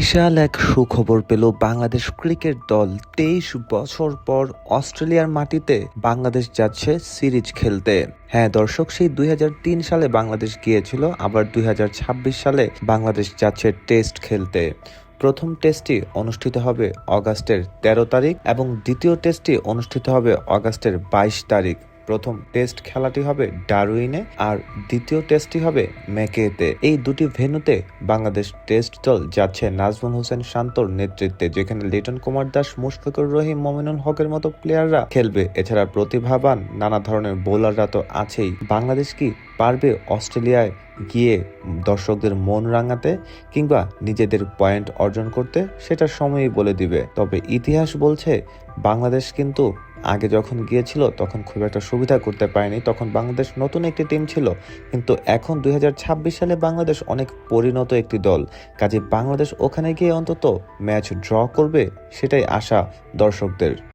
বিশাল এক সুখবর পেল বাংলাদেশ ক্রিকেট দল। 23 বছর পর অস্ট্রেলিয়ার মাটিতে বাংলাদেশ যাচ্ছে সিরিজ খেলতে। হ্যাঁ দর্শক, সেই 2003 সালে বাংলাদেশ গিয়েছিল, আবার 2026 সালে বাংলাদেশ যাচ্ছে টেস্ট খেলতে। প্রথম টেস্টটি অনুষ্ঠিত হবে অগাস্টের 13 তারিখ এবং দ্বিতীয় টেস্টটি অনুষ্ঠিত হবে অগাস্টের 22 তারিখ। প্রথম টেস্ট খেলাটি হবে ডারউইনে আর দ্বিতীয় টেস্টটি হবে মেকেতে। এই দুটি ভেন্যুতে বাংলাদেশ টেস্ট দল যাচ্ছে নাজমুল হোসেন শান্তর নেতৃত্বে, যেখানে লিটন কুমার দাস, মুশফিকুর রহিম, মমিনুল হকের মতো প্লেয়াররা খেলবে। এছাড়া প্রতিভাবান নানা ধরনের বোলাররা তো আছেই। বাংলাদেশ কি পারবে অস্ট্রেলিয়ায় গিয়ে দর্শকদের মন রাঙাতে কিংবা নিজেদের পয়েন্ট অর্জন করতে? সেটা সময়ই বলে দিবে। তবে ইতিহাস বলছে বাংলাদেশ কিন্তু আগে যখন গিয়েছিল তখন খুব একটা সুবিধা করতে পারেনি, তখন বাংলাদেশ নতুন একটি টিম ছিল। কিন্তু এখন 2026 সালে বাংলাদেশ অনেক পরিণত একটি দল, কাজে বাংলাদেশ ওখানে গিয়ে অন্তত ম্যাচ ড্র করবে, সেটাই আশা দর্শকদের।